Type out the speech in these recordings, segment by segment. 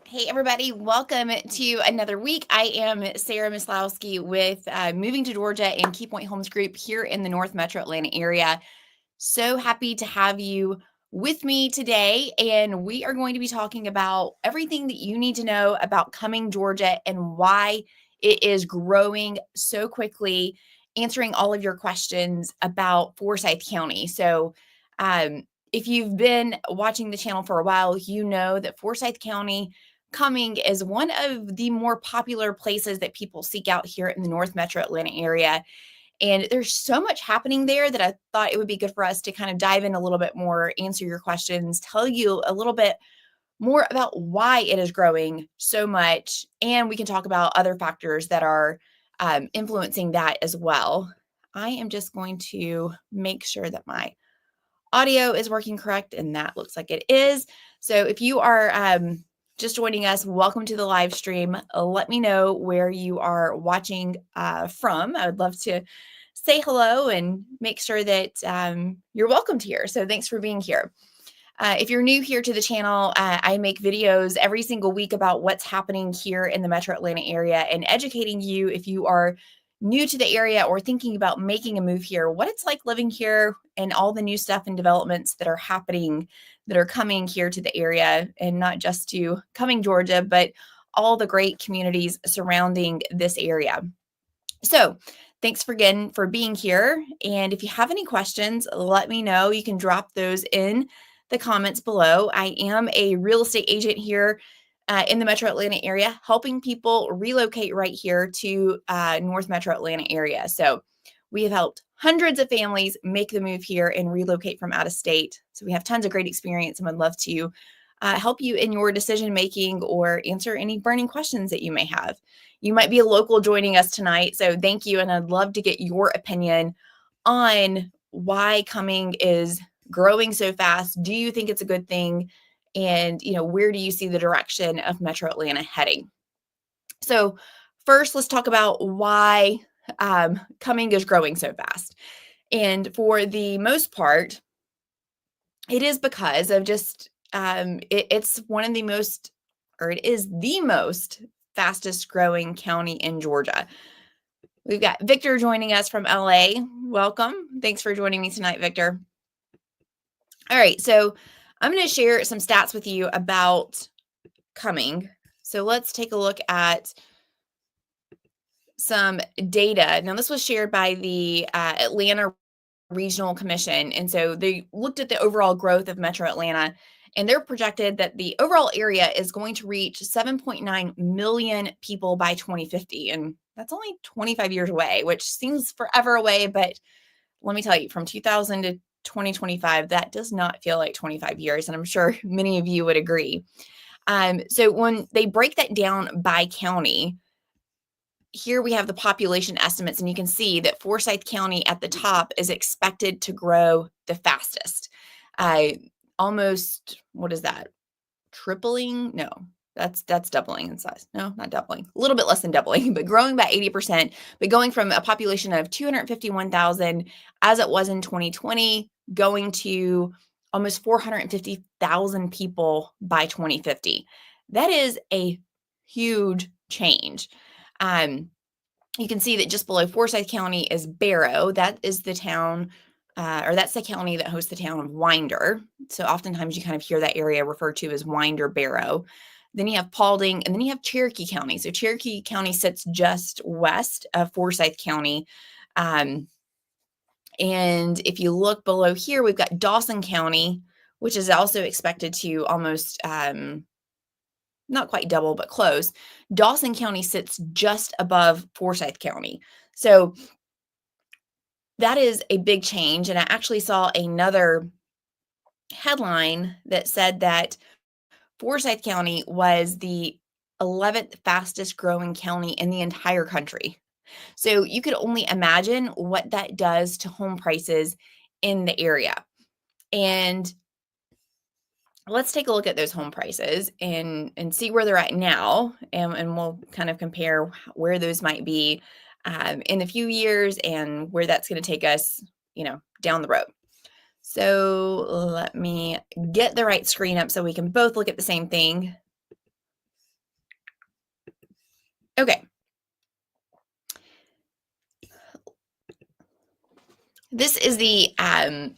Hey, everybody, welcome to another week. I am Sarah Maslowski with Moving to Georgia and KeyPoint Homes Group here in the North Metro Atlanta area. So happy to have you with me today. And we are going to be talking about everything that you need to know about Cumming, Georgia, and why it is growing so quickly, answering all of your questions about Forsyth County. If you've been watching the channel for a while, you know that Forsyth County Cumming is one of the more popular places that people seek out here in the North Metro Atlanta area. And there's so much happening there that I thought it would be good for us to kind of dive in a little bit more, answer your questions, tell you a little bit more about why it is growing so much. And we can talk about other factors that are influencing that as well. I am just going to make sure that my audio is working correct, and that looks like it is. So if you are just joining us, welcome to the live stream. Let me know where you are watching from. I would love to say hello and make sure that you're welcomed here. So thanks for being here. If you're new here to the channel, I make videos every single week about what's happening here in the Metro Atlanta area and educating you if you are new to the area or thinking about making a move here, what it's like living here and all the new stuff and developments that are happening, that are coming here to the area, and not just to Cumming, Georgia, but all the great communities surrounding this area. So thanks again for being here. And if you have any questions, let me know. You can drop those in the comments below. I am a real estate agent here in the Metro Atlanta area, helping people relocate right here to North Metro Atlanta area. So we have helped hundreds of families make the move here and relocate from out of state. So we have tons of great experience and would love to help you in your decision making or answer any burning questions that you may have. You might be a local joining us tonight, so thank you, and I'd love to get your opinion on why Cumming is growing so fast. Do you think it's a good thing? And where do you see the direction of Metro Atlanta heading? So first, let's talk about why Cumming is growing so fast. And for the most part, it is because of just it's one of the most, or it is the most fastest growing county in Georgia. We've got Victor joining us from LA. Welcome. Thanks for joining me tonight, Victor. All right, so I'm going to share some stats with you about Cumming. So let's take a look at some data. Now, this was shared by the Atlanta Regional Commission. And so they looked at the overall growth of Metro Atlanta, and they're projected that the overall area is going to reach 7.9 million people by 2050. And that's only 25 years away, which seems forever away. But let me tell you, from 2000 to 2025, that does not feel like 25 years. And I'm sure many of you would agree. So when they break that down by county, here we have the population estimates, and you can see that Forsyth County at the top is expected to grow the fastest. Almost, what is that? Tripling? No, that's doubling in size. No, not doubling. A little bit less than doubling, but growing by 80%, but going from a population of 251,000 as it was in 2020, going to almost 450,000 people by 2050. That is a huge change. You can see that just below Forsyth County is Barrow. That is the town, or that's the county that hosts the town of Winder. So oftentimes you kind of hear that area referred to as Winder Barrow. Then you have Paulding, and then you have Cherokee County. So Cherokee County sits just west of Forsyth County. And if you look below here, we've got Dawson County, which is also expected to almost not quite double, but close. Dawson County sits just above Forsyth County. So that is a big change. And I actually saw another headline that said that Forsyth County was the 11th fastest growing county in the entire country. So you could only imagine what that does to home prices in the area. And let's take a look at those home prices and see where they're at now. And we'll kind of compare where those might be in a few years and where that's going to take us, down the road. So let me get the right screen up so we can both look at the same thing. Okay. This is the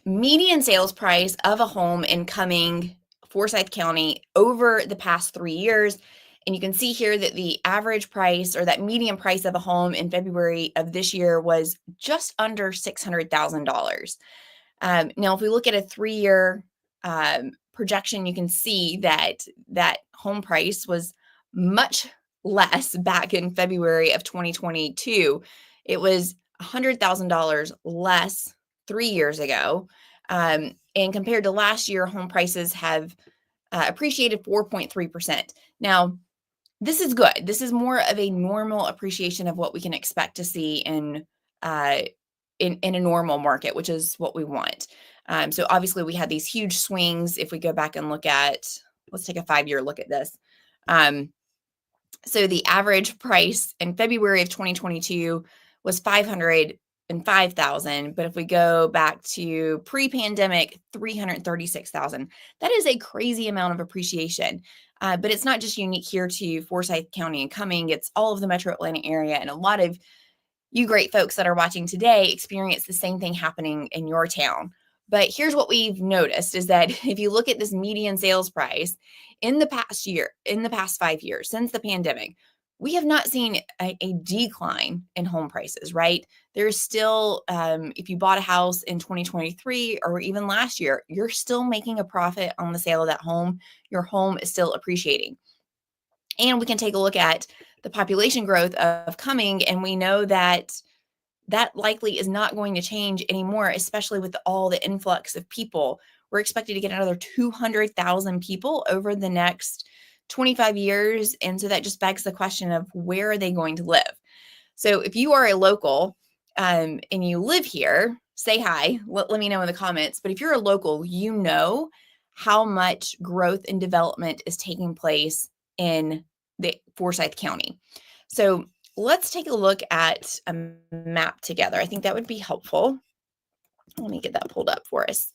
median sales price of a home in Cumming, Forsyth County over the past 3 years. And you can see here that the average price or that median price of a home in February of this year was just under $600,000. Now, if we look at a 3-year projection, you can see that that home price was much less back in February of 2022. It was $100,000 less 3 years ago. And compared to last year, home prices have appreciated 4.3%. Now, this is good. This is more of a normal appreciation of what we can expect to see uh, in a normal market, which is what we want. So obviously we had these huge swings. If we go back and look at, let's take a 5-year look at this. So the average price in February of 2022 was 505,000, but if we go back to pre-pandemic, 336,000. That is a crazy amount of appreciation. But it's not just unique here to Forsyth County and Cumming. It's all of the Metro Atlanta area, and a lot of you great folks that are watching today experience the same thing happening in your town. But here's what we've noticed is that if you look at this median sales price in the past year, in the past 5 years, since the pandemic, we have not seen a decline in home prices, right? There's still, if you bought a house in 2023 or even last year, you're still making a profit on the sale of that home. Your home is still appreciating. And we can take a look at the population growth of Cumming, and we know that that likely is not going to change anymore, especially with all the influx of people. We're expected to get another 200,000 people over the next 25 years. And so that just begs the question of where are they going to live? So if you are a local and you live here, say hi, let me know in the comments. But if you're a local, you know how much growth and development is taking place in the Forsyth County. So let's take a look at a map together. I think that would be helpful. Let me get that pulled up for us.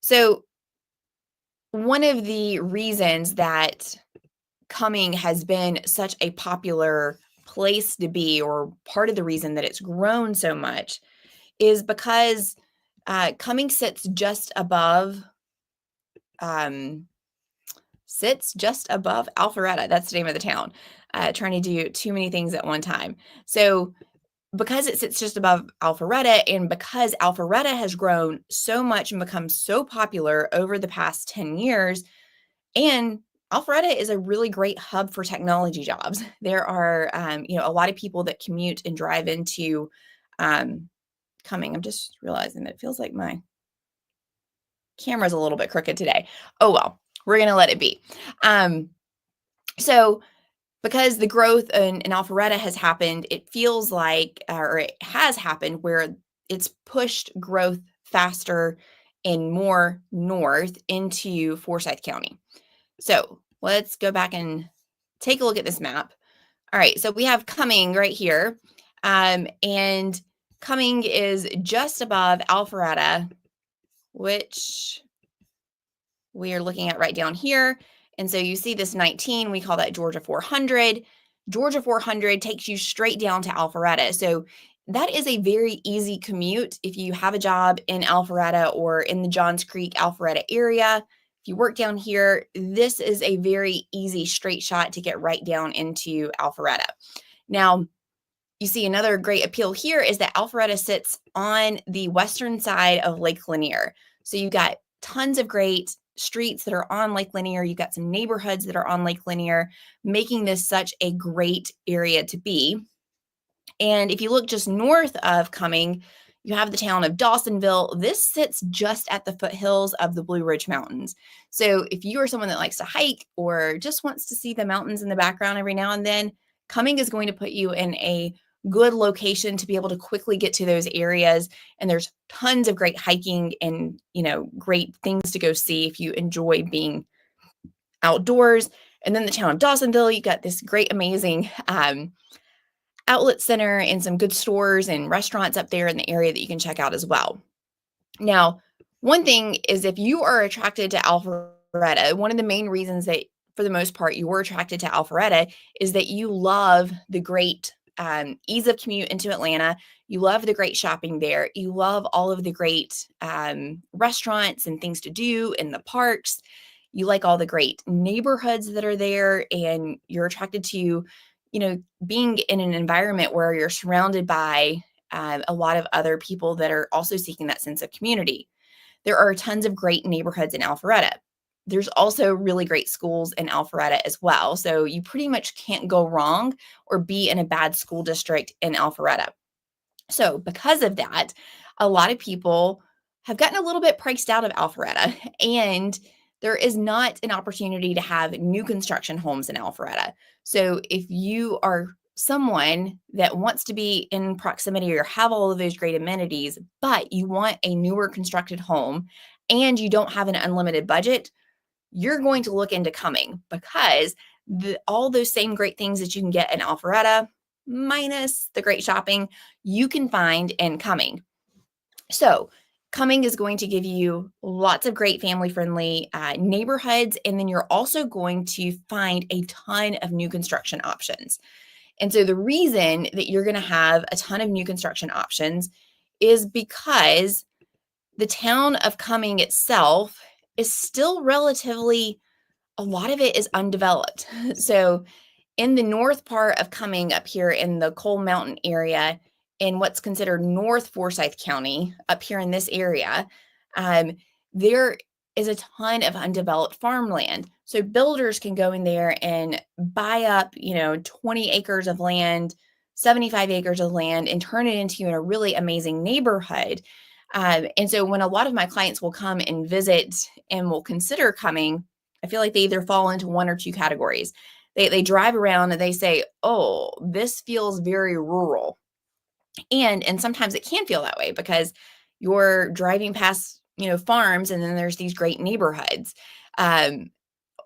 So one of the reasons that Cumming has been such a popular place to be, or part of the reason that it's grown so much, is because Cumming sits just above Alpharetta. That's the name of the town. Trying to do too many things at one time. So because it sits just above Alpharetta, and because Alpharetta has grown so much and become so popular over the past 10 years, and Alpharetta is a really great hub for technology jobs. There are, a lot of people that commute and drive into Cumming. I'm just realizing that it feels like my camera's a little bit crooked today. Oh, well, we're going to let it be. So because the growth in Alpharetta has happened, it feels like, or it has happened where it's pushed growth faster and more north into Forsyth County. So let's go back and take a look at this map. All right, so we have Cumming right here, and Cumming is just above Alpharetta, which we are looking at right down here. And so you see this 19, we call that Georgia 400. Georgia 400 takes you straight down to Alpharetta. So that is a very easy commute if you have a job in Alpharetta or in the Johns Creek, Alpharetta area. If you work down here, this is a very easy straight shot to get right down into Alpharetta. Now, you see another great appeal here is that Alpharetta sits on the western side of Lake Lanier. So you got tons of great streets that are on Lake Lanier. You've got some neighborhoods that are on Lake Lanier, making this such a great area to be. And if you look just north of Cumming, you have the town of Dawsonville. This sits just at the foothills of the Blue Ridge Mountains. So if you are someone that likes to hike or just wants to see the mountains in the background every now and then, Cumming is going to put you in a good location to be able to quickly get to those areas. And there's tons of great hiking and, great things to go see if you enjoy being outdoors. And then the town of Dawsonville, you got this great, amazing outlet center and some good stores and restaurants up there in the area that you can check out as well. Now, one thing is if you are attracted to Alpharetta, one of the main reasons that for the most part, you're attracted to Alpharetta is that you love the great ease of commute into Atlanta. You love the great shopping there. You love all of the great restaurants and things to do in the parks. You like all the great neighborhoods that are there, and you're attracted to, being in an environment where you're surrounded by a lot of other people that are also seeking that sense of community. There are tons of great neighborhoods in Alpharetta. There's also really great schools in Alpharetta as well. So you pretty much can't go wrong or be in a bad school district in Alpharetta. So because of that, a lot of people have gotten a little bit priced out of Alpharetta, and there is not an opportunity to have new construction homes in Alpharetta. So if you are someone that wants to be in proximity or have all of those great amenities, but you want a newer constructed home and you don't have an unlimited budget, you're going to look into Cumming, because all those same great things that you can get in Alpharetta, minus the great shopping, you can find in Cumming. So Cumming is going to give you lots of great family-friendly neighborhoods, and then you're also going to find a ton of new construction options. And so the reason that you're going to have a ton of new construction options is because the town of Cumming itself is still relatively, a lot of it is undeveloped. So in the north part of Cumming, up here in the Coal Mountain area, in what's considered North Forsyth County, up here in this area, there is a ton of undeveloped farmland. So builders can go in there and buy up, 20 acres of land, 75 acres of land, and turn it into a really amazing neighborhood. And so when a lot of my clients will come and visit and will consider Cumming, I feel like they either fall into one or two categories. They drive around and they say, oh, this feels very rural. And sometimes it can feel that way because you're driving past, farms, and then there's these great neighborhoods.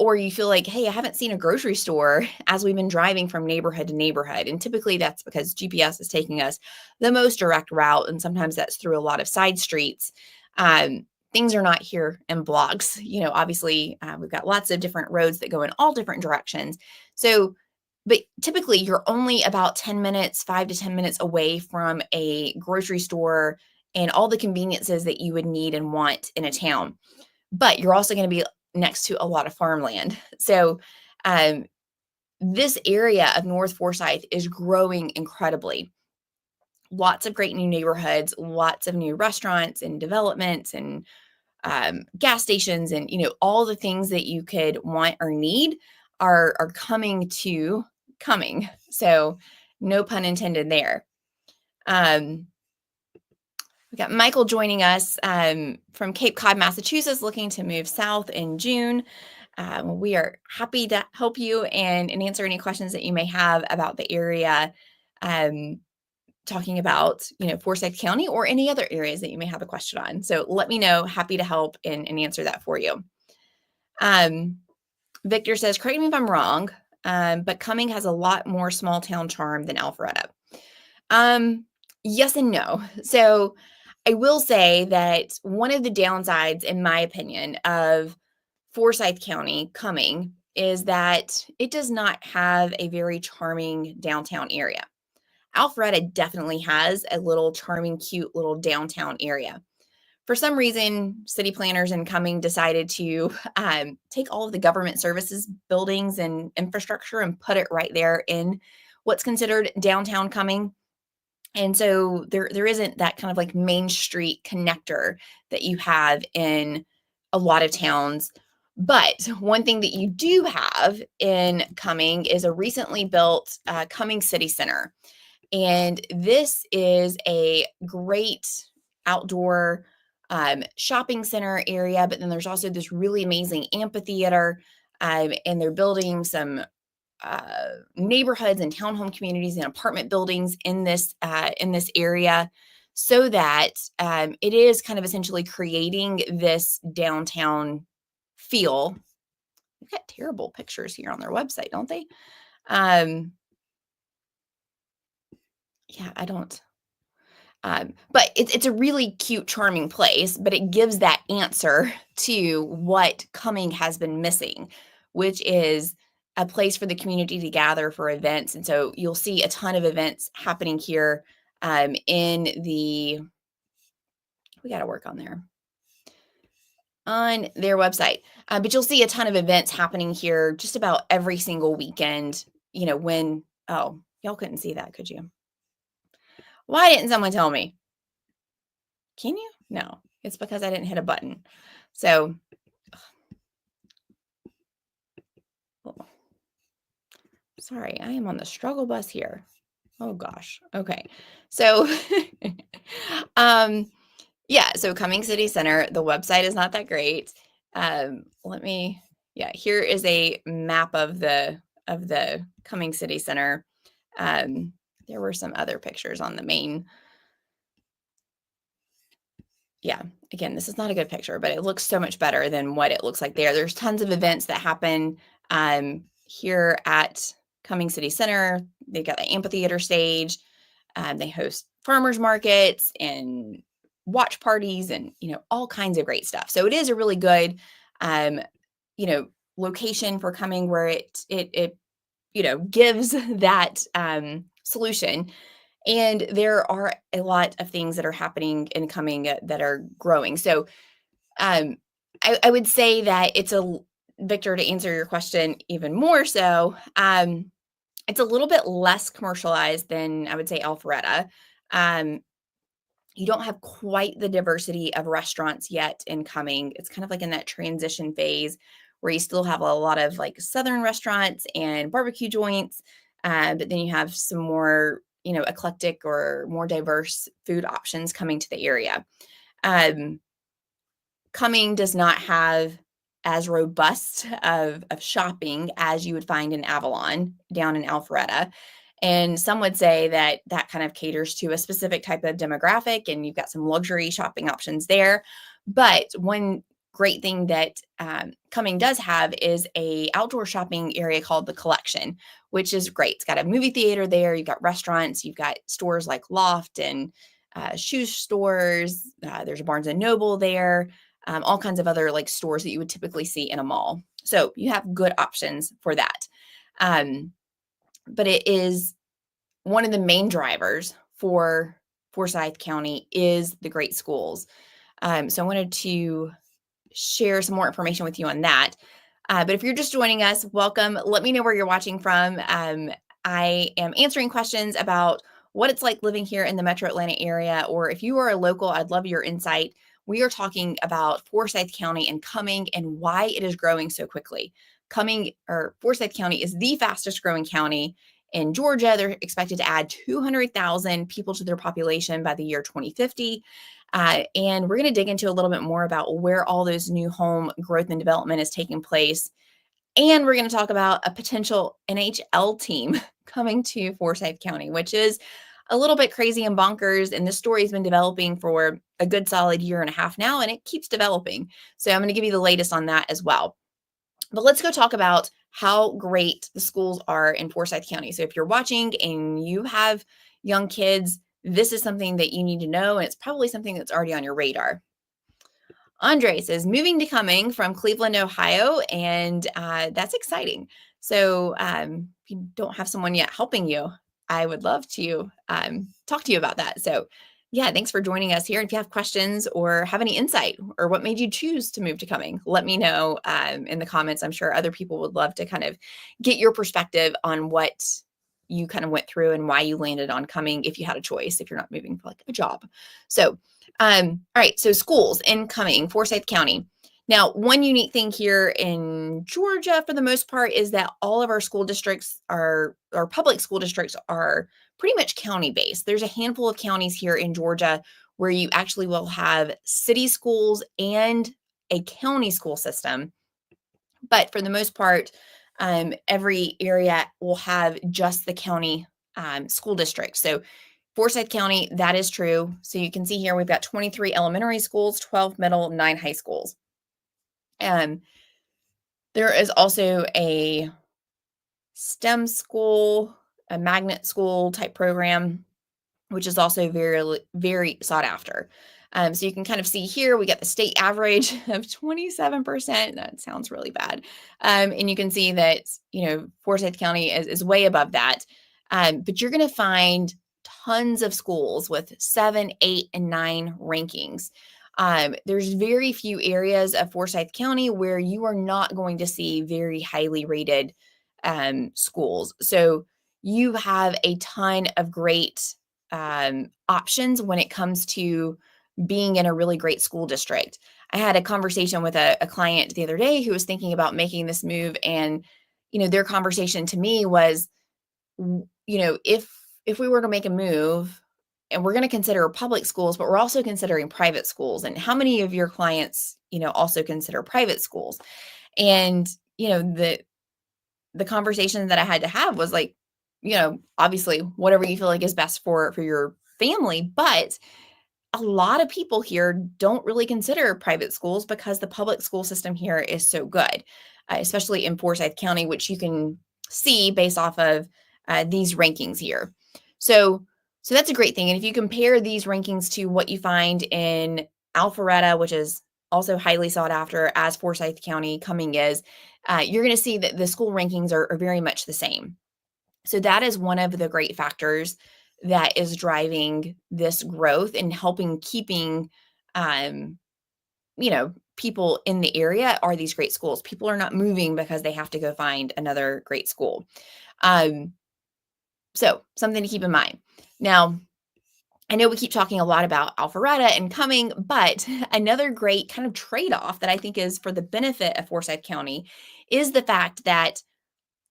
Or you feel like, hey, I haven't seen a grocery store as we've been driving from neighborhood to neighborhood. And typically that's because GPS is taking us the most direct route. And sometimes that's through a lot of side streets. Things are not here in blocks. Obviously, we've got lots of different roads that go in all different directions. So, but typically you're only about 10 minutes, 5 to 10 minutes away from a grocery store and all the conveniences that you would need and want in a town. But you're also going to be next to a lot of farmland. So this area of North Forsyth is growing incredibly. Lots of great new neighborhoods, lots of new restaurants and developments and gas stations, and all the things that you could want or need are coming to Cumming. So no pun intended there. We got Michael joining us from Cape Cod, Massachusetts, looking to move south in June. We are happy to help you and answer any questions that you may have about the area, talking about, Forsyth County or any other areas that you may have a question on. So let me know. Happy to help and answer that for you. Victor says, correct me if I'm wrong, but Cumming has a lot more small town charm than Alpharetta. Yes and no. So I will say that one of the downsides, in my opinion, of Forsyth County Cumming is that it does not have a very charming downtown area. Alpharetta definitely has a little charming, cute little downtown area. For some reason, city planners in Cumming decided to take all of the government services buildings and infrastructure and put it right there in what's considered downtown Cumming. And so there isn't that kind of like Main Street connector that you have in a lot of towns. But one thing that you do have in Cumming is a recently built Cumming City Center. And this is a great outdoor shopping center area, but then there's also this really amazing amphitheater, and they're building some neighborhoods and townhome communities and apartment buildings in this area, so that it is kind of essentially creating this downtown feel. They've got terrible pictures here on their website, don't they? Yeah, I don't. But it's a really cute, charming place, but it gives that answer to what Cumming has been missing, which is a place for the community to gather for events. And so you'll see a ton of events happening here in the, we got to work on their website. But you'll see a ton of events happening here just about every single weekend, when, oh, y'all couldn't see that, could you? Why didn't someone tell me? Can you? No, it's because I didn't hit a button. So, oh, sorry, I am on the struggle bus here. Oh gosh. Okay. So, yeah, so Cumming City Center, the website is not that great. Here is a map of the Cumming City Center. There were some other pictures on the main. Yeah, again, this is not a good picture, but it looks so much better than what it looks like there. There's tons of events that happen here at Cumming City Center. They've got the amphitheater stage. They host farmers markets and watch parties and, all kinds of great stuff. So it is a really good, location for Cumming where it gives that solution. And there are a lot of things that are happening and coming that are growing. So I would say that Victor, to answer your question even more so, it's a little bit less commercialized than I would say Alpharetta. You don't have quite the diversity of restaurants yet in Cumming. It's kind of like in that transition phase where you still have a lot of like Southern restaurants and barbecue joints, but then you have some more, eclectic or more diverse food options coming to the area. Cumming does not have as robust of shopping as you would find in Avalon down in Alpharetta. And some would say that kind of caters to a specific type of demographic, and you've got some luxury shopping options there. But one great thing that Cumming does have is a outdoor shopping area called the Collection, which is great. It's got a movie theater there. You've got restaurants. You've got stores like Loft and shoe stores. There's a Barnes and Noble there. All kinds of other like stores that you would typically see in a mall. So you have good options for that. But it is one of the main drivers for Forsyth County is the great schools. So I wanted to share some more information with you on that. But if you're just joining us, welcome. Let me know where you're watching from. I am answering questions about what it's like living here in the Metro Atlanta area, or if you are a local, I'd love your insight. We are talking about Forsyth County and Cumming and why it is growing so quickly. Forsyth County is the fastest growing county in Georgia. They're expected to add 200,000 people to their population by the year 2050. And we're going to dig into a little bit more about where all those new home growth and development is taking place. And we're going to talk about a potential NHL team coming to Forsyth County, which is a little bit crazy and bonkers. And this story has been developing for a good solid year and a half now, and it keeps developing. So I'm going to give you the latest on that as well. But let's go talk about how great the schools are in Forsyth County. So if you're watching and you have young kids, this is something that you need to know, and it's probably something that's already on your radar. Andre says, moving to Cumming from Cleveland, Ohio, and that's exciting. So if you don't have someone yet helping you, I would love to talk to you about that. So yeah, thanks for joining us here. If you have questions or have any insight or what made you choose to move to Cumming, let me know in the comments. I'm sure other people would love to kind of get your perspective on what you kind of went through and why you landed on Cumming if you had a choice, if you're not moving for like a job. So all right, so schools in Cumming, Forsyth County. Now, one unique thing here in Georgia, for the most part, is that all of our school districts our public school districts are pretty much county-based. There's a handful of counties here in Georgia where you actually will have city schools and a county school system. But for the most part, every area will have just the county school district. So Forsyth County, that is true. So you can see here, we've got 23 elementary schools, 12 middle, 9 high schools. There is also a STEM school, a magnet school type program, which is also very, very sought after. So you can kind of see here, we get the state average of 27%. That sounds really bad. And you can see that, Forsyth County is way above that. But you're going to find tons of schools with 7, 8, and 9 rankings. There's very few areas of Forsyth County where you are not going to see very highly rated schools. So you have a ton of great options when it comes to being in a really great school district. I had a conversation with a client the other day who was thinking about making this move, and their conversation to me was, if we were to make a move and we're going to consider public schools, but we're also considering private schools, and how many of your clients also consider private schools? And the conversation that I had to have was like, obviously whatever you feel like is best for your family, but a lot of people here don't really consider private schools because the public school system here is so good, especially in Forsyth County, which you can see based off of these rankings here. So that's a great thing. And if you compare these rankings to what you find in Alpharetta, which is also highly sought after as Forsyth County Cumming is, you're going to see that the school rankings are very much the same. So that is one of the great factors that is driving this growth and helping keeping, people in the area are these great schools. People are not moving because they have to go find another great school. So something to keep in mind. Now, I know we keep talking a lot about Alpharetta and Cumming, but another great kind of trade-off that I think is for the benefit of Forsyth County is the fact that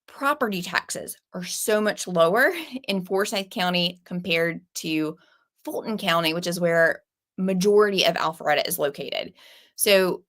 property taxes are so much lower in Forsyth County compared to Fulton County, which is where majority of Alpharetta is located. So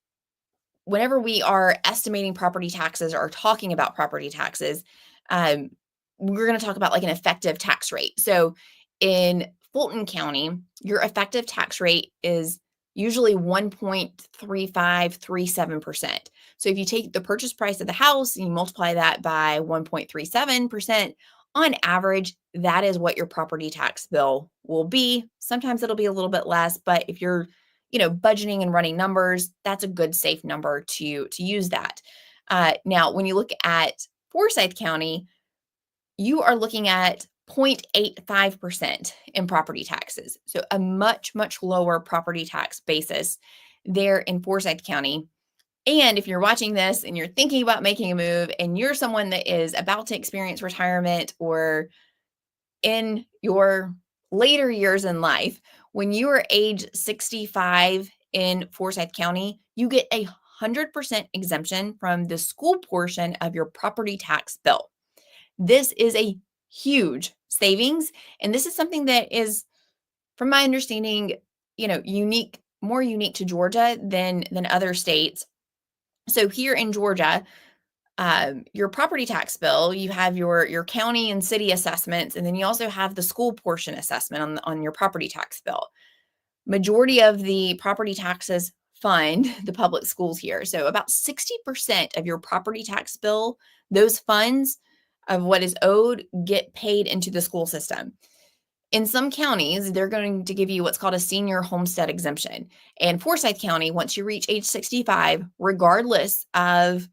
whenever we are estimating property taxes or talking about property taxes, um, we're going to talk about like an effective tax rate. So in Fulton County, your effective tax rate is usually 1.3537%. So if you take the purchase price of the house and you multiply that by 1.37%, on average, that is what your property tax bill will be. Sometimes it'll be a little bit less, but if you're budgeting and running numbers, that's a good safe number to use that. Now, when you look at Forsyth County, you are looking at 0.85% in property taxes. So a much, much lower property tax basis there in Forsyth County. And if you're watching this and you're thinking about making a move and you're someone that is about to experience retirement or in your later years in life, when you are age 65 in Forsyth County, you get 100% exemption from the school portion of your property tax bill. This is a huge savings. And this is something that is, from my understanding, more unique to Georgia than other states. So here in Georgia, your property tax bill, you have your county and city assessments, and then you also have the school portion assessment on your property tax bill. Majority of the property taxes fund the public schools here. So about 60% of your property tax bill, those funds of what is owed get paid into the school system. In some counties, they're going to give you what's called a senior homestead exemption. And Forsyth County, once you reach age 65, regardless of,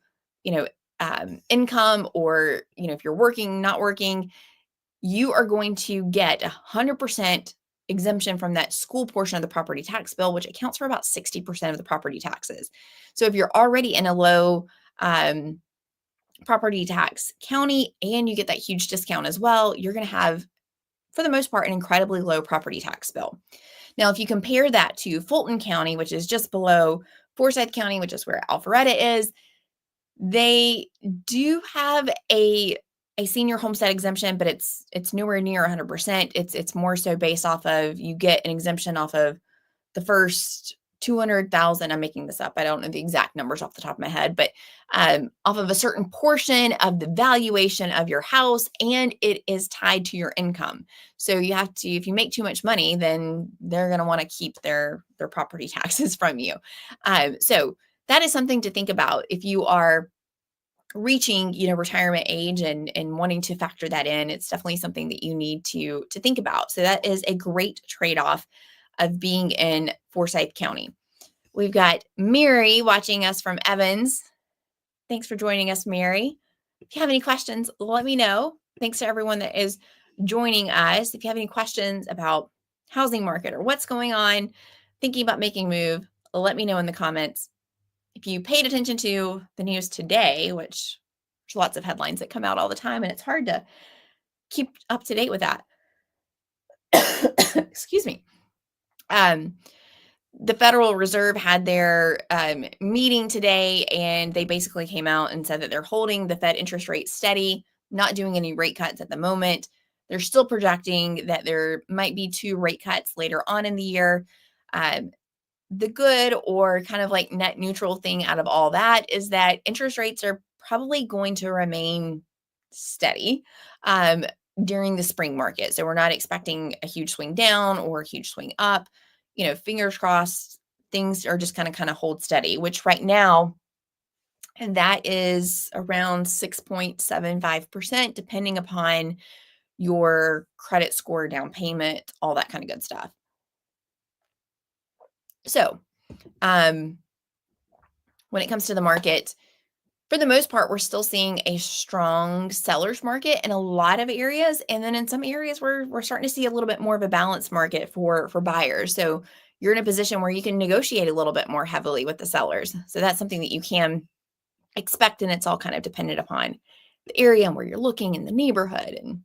income or, if you're working, not working, you are going to get 100% exemption from that school portion of the property tax bill, which accounts for about 60% of the property taxes. So if you're already in a low property tax county and you get that huge discount as well, you're going to have, for the most part, an incredibly low property tax bill. Now, if you compare that to Fulton County, which is just below Forsyth County, which is where Alpharetta is, they do have a senior homestead exemption, but it's nowhere near 100%. It's more so based off of, you get an exemption off of the first 200,000. I'm making this up. I don't know the exact numbers off the top of my head, but off of a certain portion of the valuation of your house, and it is tied to your income. So you have to, if you make too much money, then they're going to want to keep their property taxes from you. So that is something to think about if you are reaching, retirement age and wanting to factor that in. It's definitely something that you need to think about. So that is a great trade-off. of being in Forsyth County. We've got Mary watching us from Evans. Thanks for joining us, Mary. If you have any questions, let me know. Thanks to everyone that is joining us. If you have any questions about housing market or what's going on, thinking about making a move, let me know in the comments. If you paid attention to the news today, which there's lots of headlines that come out all the time, and it's hard to keep up to date with that. Excuse me. The Federal Reserve had their meeting today, and they basically came out and said that they're holding the Fed interest rate steady, not doing any rate cuts at the moment. They're still projecting that there might be 2 rate cuts later on in the year. The good or kind of like net neutral thing out of all that is that interest rates are probably going to remain steady during the spring market. So we're not expecting a huge swing down or a huge swing up. Fingers crossed, things are just kind of hold steady, which right now, and that is around 6.75%, depending upon your credit score, down payment, all that kind of good stuff. So, when it comes to the market, for the most part, we're still seeing a strong seller's market in a lot of areas. And then in some areas, we're starting to see a little bit more of a balanced market for buyers. So you're in a position where you can negotiate a little bit more heavily with the sellers. So that's something that you can expect. And it's all kind of dependent upon the area and where you're looking in the neighborhood and,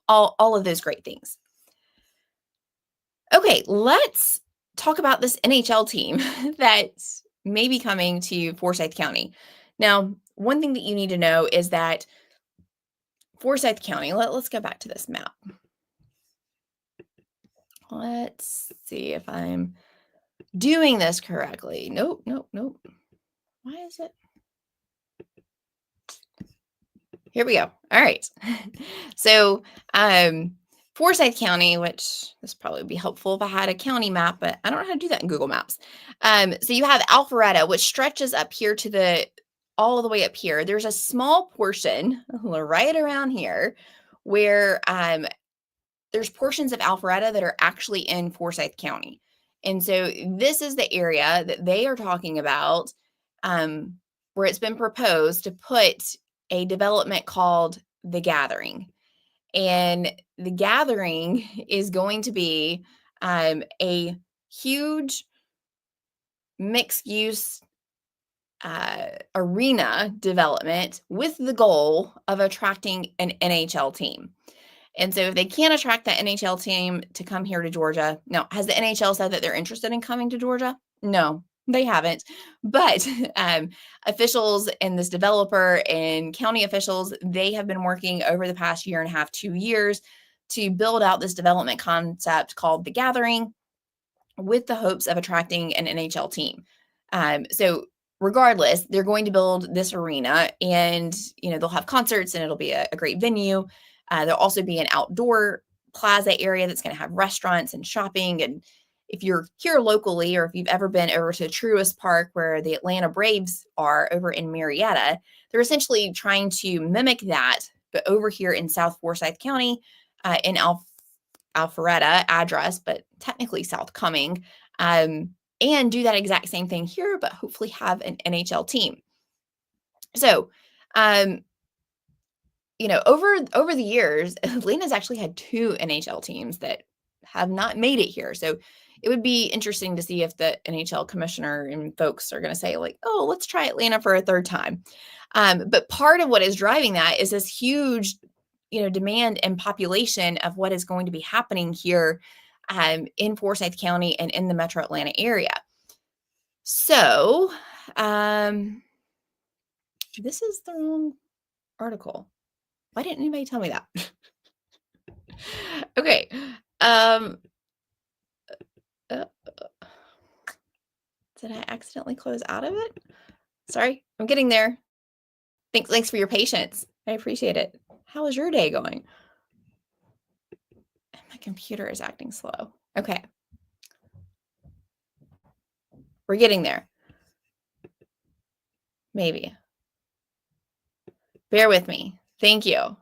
all of those great things. Okay, let's talk about this NHL team that's maybe coming to Forsyth County. Now, one thing that you need to know is that Forsyth County, let's go back to this map. Let's see if I'm doing this correctly. Nope. Why is it? Here we go. All right. So, Forsyth County, which this probably would be helpful if I had a county map, but I don't know how to do that in Google Maps. So you have Alpharetta, which stretches up here to all the way up here. There's a small portion right around here where there's portions of Alpharetta that are actually in Forsyth County. And so this is the area that they are talking about where it's been proposed to put a development called The Gathering. And The Gathering is going to be a huge mixed use arena development with the goal of attracting an NHL team. And so if they can't attract that NHL team to come here to Georgia, now, has the NHL said that they're interested in coming to Georgia? No, they haven't. But officials and this developer and county officials, they have been working over the past year and a half, 2 years to build out this development concept called The Gathering with the hopes of attracting an NHL team. So regardless, they're going to build this arena and, they'll have concerts and it'll be a great venue. There'll also be an outdoor plaza area that's going to have restaurants and shopping. And if you're here locally, or if you've ever been over to Truist Park, where the Atlanta Braves are over in Marietta, they're essentially trying to mimic that, but over here in South Forsyth County, in Alpharetta address, but technically South Cumming, and do that exact same thing here, but hopefully have an NHL team. So, over the years, Atlanta's actually had 2 NHL teams that have not made it here. So it would be interesting to see if the NHL commissioner and folks are going to say like, oh, let's try Atlanta for a 3rd time. But part of what is driving that is this huge, demand and population of what is going to be happening here in Forsyth County and in the Metro Atlanta area. So this is the wrong article. Why didn't anybody tell me that? Okay. Did I accidentally close out of it? Sorry, I'm getting there. Thanks for your patience. I appreciate it. How is your day going? My computer is acting slow. Okay. We're getting there. Maybe. Bear with me. Thank you.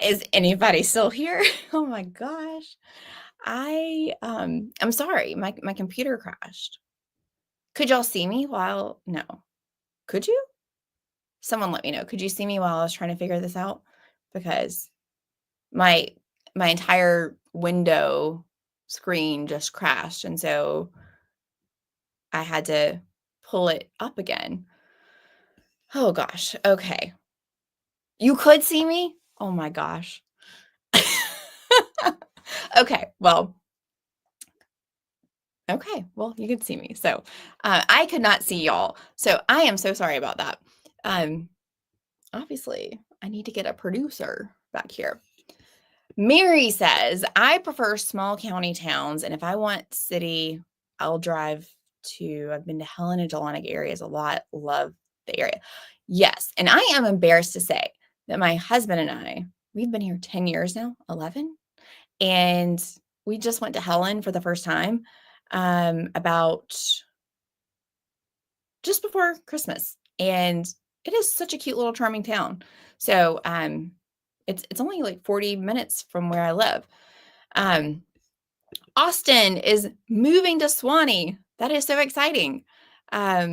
Is anybody still here? Oh my gosh. I'm sorry. My computer crashed. Could y'all see me while no. Could you? Someone let me know. Could you see me while I was trying to figure this out? Because my my entire window screen just crashed, and so I had to pull it up again. Oh gosh. Okay. You could see me? Oh my gosh. Okay. Well, you could see me. So, I could not see y'all. So, I am so sorry about that. Um, obviously, I need to get a producer back here. Mary says, I prefer small county towns, and if I want city, I'll drive I've been to Helen and Dahlonega areas a lot. Love the area. Yes. And I am embarrassed to say that my husband and I, we've been here 10 years now, 11. And we just went to Helen for the first time about just before Christmas. And it is such a cute little charming town. So it's only like 40 minutes from where I live. Austin is moving to Swanee. That is so exciting. Let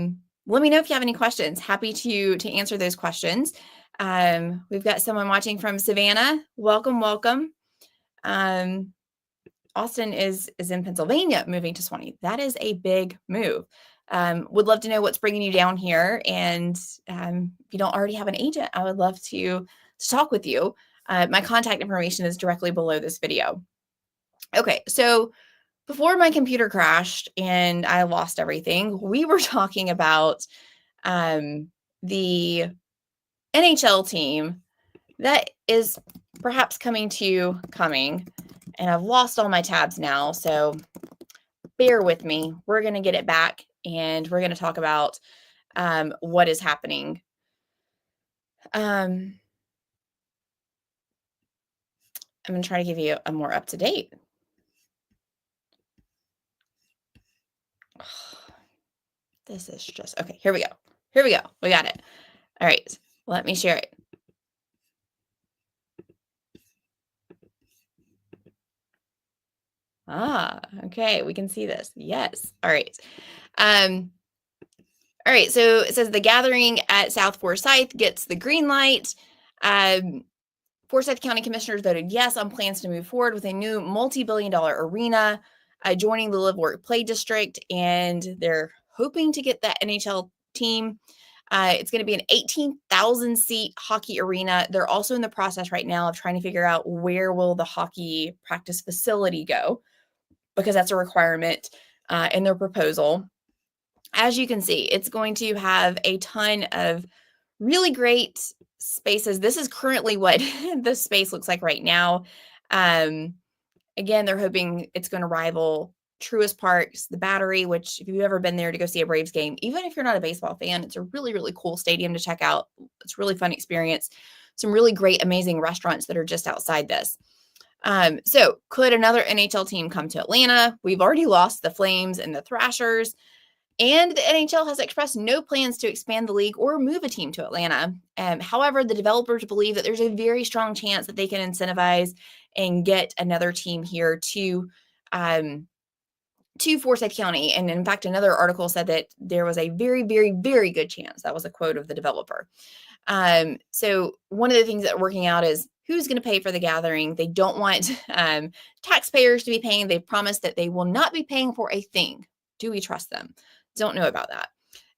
me know if you have any questions. Happy to answer those questions. We've got someone watching from Savannah. Welcome, welcome. Austin is in Pennsylvania, moving to Swanee. That is a big move. Would love to know what's bringing you down here. And if you don't already have an agent, I would love to talk with you. My contact information is directly below this video. Okay, so before my computer crashed and I lost everything, we were talking about the NHL team that is perhaps coming to Cumming. And I've lost all my tabs now, so bear with me. We're going to get it back, and we're going to talk about what is happening. I'm going to try to give you a more up-to-date. This is just, okay, here we go. Here we go. We got it. All right, let me share it. Okay, we can see this. Yes. All right. All right, so it says the gathering at South Forsyth gets the green light. Forsyth County Commissioners voted yes on plans to move forward with a new multi-billion-dollar arena joining the Live Work Play District, and they're hoping to get that NHL team. It's going to be an 18,000 seat hockey arena. They're also in the process right now of trying to figure out where will the hockey practice facility go, because that's a requirement in their proposal. As you can see, it's going to have a ton of really great spaces. This is currently what the space looks like right now. Again, they're hoping it's going to rival Truist Park's The Battery, which if you've ever been there to go see a Braves game, even if you're not a baseball fan, it's a really, really cool stadium to check out. It's a really fun experience. Some really great, amazing restaurants that are just outside this. So could another NHL team come to Atlanta? We've already lost the Flames and the Thrashers. And the NHL has expressed no plans to expand the league or move a team to Atlanta. However, the developers believe that there's a very strong chance that they can incentivize and get another team here to Forsyth County. And in fact, another article said that there was a very, very, very good chance. That was a quote of the developer. So one of the things that we're working out is who's going to pay for the gathering. They don't want taxpayers to be paying. They promised that they will not be paying for a thing. Do we trust them? Don't know about that.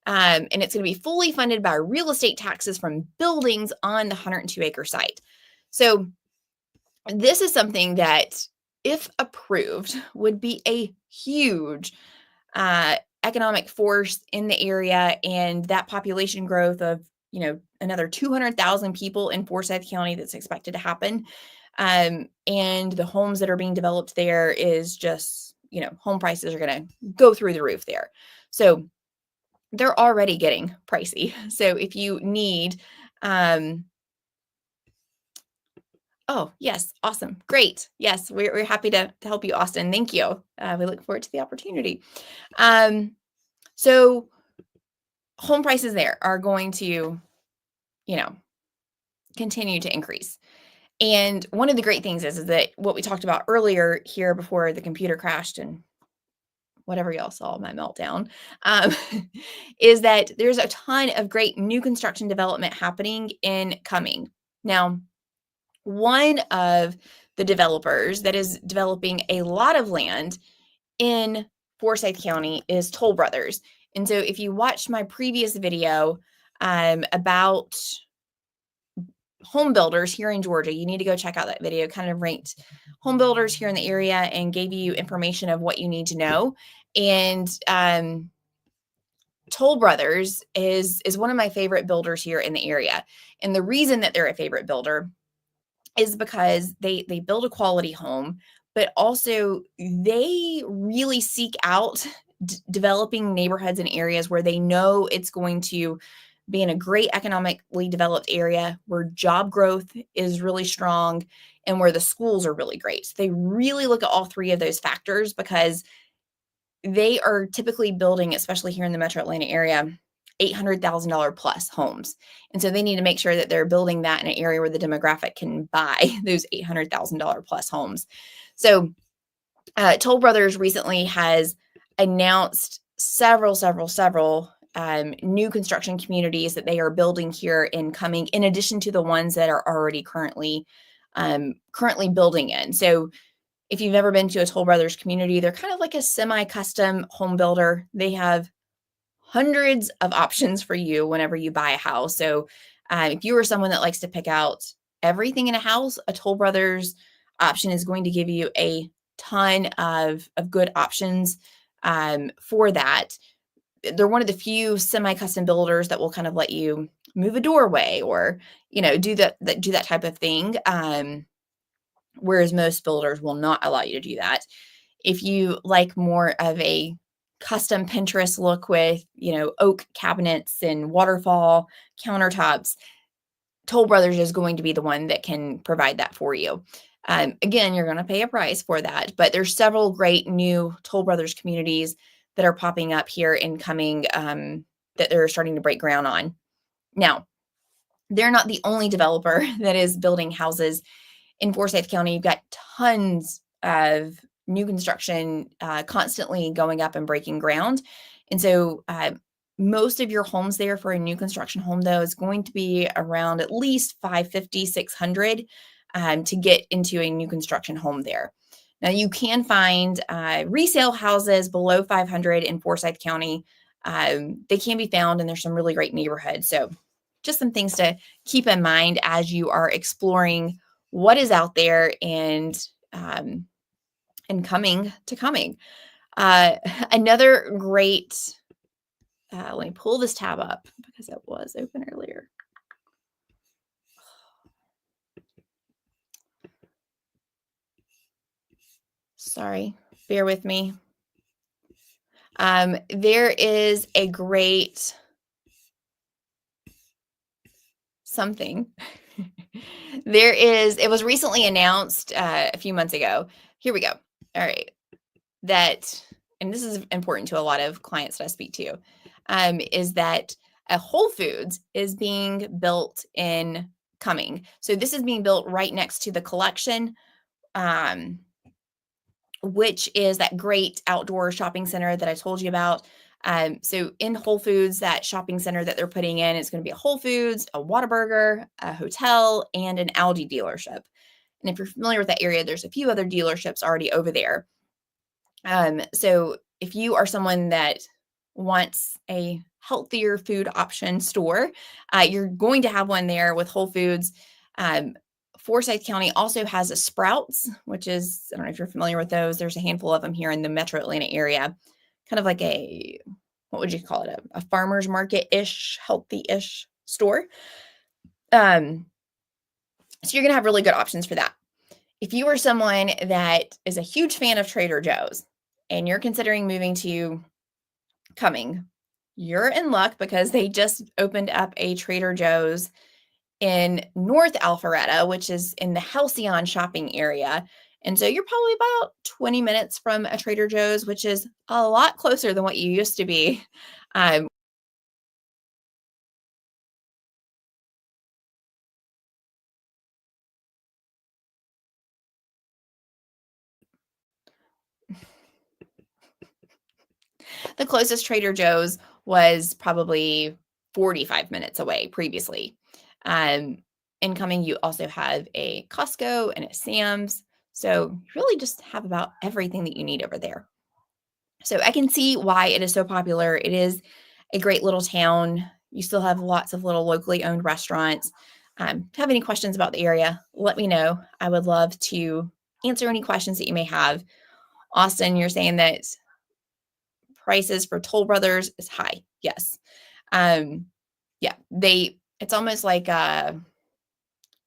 And it's going to be fully funded by real estate taxes from buildings on the 102-acre site. So this is something that, if approved, would be a huge economic force in the area, and that population growth of, another 200,000 people in Forsyth County that's expected to happen. And the homes that are being developed there is just, home prices are going to go through the roof there. So they're already getting pricey. So if you need, oh, yes, awesome, great. Yes, we're happy to help you, Austin. Thank you. We look forward to the opportunity. So home prices there are going to, continue to increase. And one of the great things is that what we talked about earlier here before the computer crashed and whatever y'all saw my meltdown, um, is that there's a ton of great new construction development happening in Cumming. Now, one of the developers that is developing a lot of land in Forsyth County is Toll Brothers. And so if you watched my previous video about home builders here in Georgia, you need to go check out that video. Kind of ranked home builders here in the area and gave you information of what you need to know. And Toll Brothers is one of my favorite builders here in the area. And the reason that they're a favorite builder is because they build a quality home, but also they really seek out developing neighborhoods and areas where they know it's going to be in a great economically developed area where job growth is really strong and where the schools are really great. So they really look at all three of those factors because they are typically building, especially here in the metro Atlanta area, $800,000 plus homes. And so they need to make sure that they're building that in an area where the demographic can buy those $800,000 plus homes. So Toll Brothers recently has announced several new construction communities that they are building here in Cumming, in addition to the ones that are already currently building in. So if you've ever been to a Toll Brothers community, they're kind of like a semi-custom home builder. They have hundreds of options for you whenever you buy a house. So if you are someone that likes to pick out everything in a house, a Toll Brothers option is going to give you a ton of good options for that. They're one of the few semi-custom builders that will kind of let you move a doorway or, do that type of thing. Whereas most builders will not allow you to do that. If you like more of a custom Pinterest look with, oak cabinets and waterfall countertops, Toll Brothers is going to be the one that can provide that for you. Again, you're going to pay a price for that, but there's several great new Toll Brothers communities that are popping up here in Cumming that they're starting to break ground on. Now, they're not the only developer that is building houses in Forsyth County. You've got tons of new construction constantly going up and breaking ground. And so most of your homes there for a new construction home, though, is going to be around at least 550, 600 to get into a new construction home there. Now, you can find resale houses below 500 in Forsyth County. They can be found, and there's some really great neighborhoods. So just some things to keep in mind as you are exploring what is out there and coming to Cumming. Another great, let me pull this tab up because it was open earlier. Sorry, bear with me. There is a great something. It was recently announced a few months ago. Here we go. All right. And this is important to a lot of clients that I speak to, is that a Whole Foods is being built in Cumming. So this is being built right next to the Collection, which is that great outdoor shopping center that I told you about. So in Whole Foods, that shopping center that they're putting in, it's going to be a Whole Foods, a Whataburger, a hotel, and an Aldi dealership. And if you're familiar with that area, there's a few other dealerships already over there. So if you are someone that wants a healthier food option store, you're going to have one there with Whole Foods. Forsyth County also has a Sprouts, which is, I don't know if you're familiar with those. There's a handful of them here in the metro Atlanta area, kind of like what would you call it? A farmer's market-ish, healthy-ish store. So you're going to have really good options for that. If you are someone that is a huge fan of Trader Joe's and you're considering moving to Cumming, you're in luck because they just opened up a Trader Joe's in North Alpharetta, which is in the Halcyon shopping area. And so you're probably about 20 minutes from a Trader Joe's, which is a lot closer than what you used to be. The closest Trader Joe's was probably 45 minutes away previously. In Cumming, you also have a Costco and a Sam's. So you really just have about everything that you need over there. So I can see why it is so popular. It is a great little town. You still have lots of little locally owned restaurants. If you have any questions about the area, let me know. I would love to answer any questions that you may have. Austin, you're saying that prices for Toll Brothers is high. Yes. Yeah, it's almost like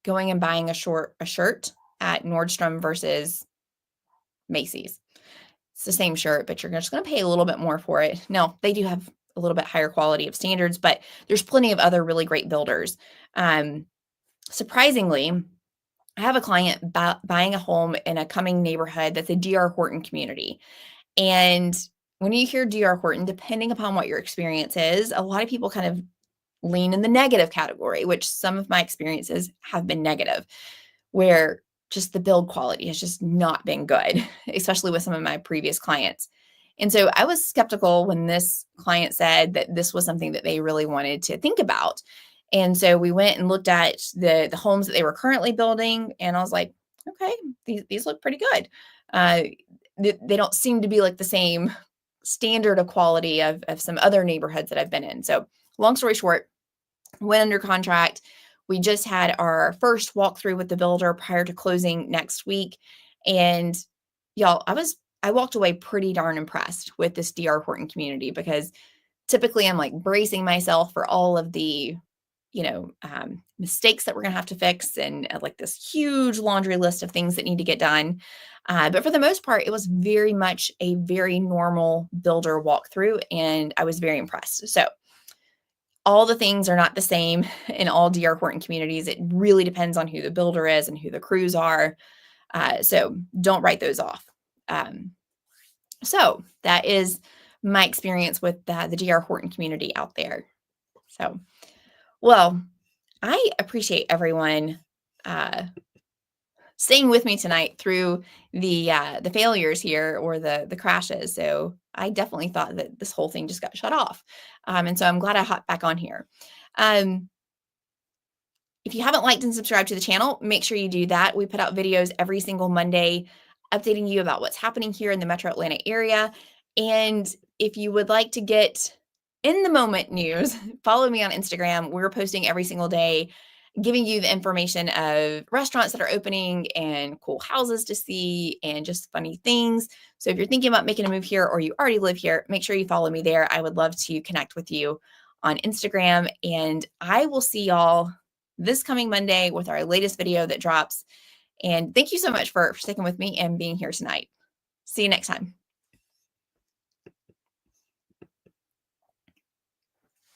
going and buying a shirt at Nordstrom versus Macy's. It's the same shirt, but you're just going to pay a little bit more for it. No, they do have a little bit higher quality of standards, but there's plenty of other really great builders. Surprisingly, I have a client buying a home in a Cumming neighborhood that's a D.R. Horton community. And when you hear D.R. Horton, depending upon what your experience is, a lot of people kind of lean in the negative category, which some of my experiences have been negative, where just the build quality has just not been good, especially with some of my previous clients. And so I was skeptical when this client said that this was something that they really wanted to think about. And so we went and looked at the homes that they were currently building, and I was like, okay, these look pretty good. They don't seem to be like the same standard of quality of some other neighborhoods that I've been in. So long story short, went under contract. We just had our first walkthrough with the builder prior to closing next week. And y'all, I walked away pretty darn impressed with this D.R. Horton community, because typically I'm like bracing myself for all of the, mistakes that we're going to have to fix, and like this huge laundry list of things that need to get done. But for the most part, it was very much a very normal builder walkthrough, and I was very impressed. So all the things are not the same in all D.R. Horton communities. It really depends on who the builder is and who the crews are. So don't write those off. So that is my experience with the D.R. Horton community out there. So, well, I appreciate everyone staying with me tonight through the failures here, or the crashes. So I definitely thought that this whole thing just got shut off. And so I'm glad I hopped back on here. If you haven't liked and subscribed to the channel, make sure you do that. We put out videos every single Monday updating you about what's happening here in the Metro Atlanta area. And if you would like to get in the moment news, follow me on Instagram. We're posting every single day, giving you the information of restaurants that are opening and cool houses to see and just funny things. So if you're thinking about making a move here, or you already live here, make sure you follow me there. I would love to connect with you on Instagram, and I will see y'all this coming Monday with our latest video that drops. And thank you so much for sticking with me and being here tonight. See you next time.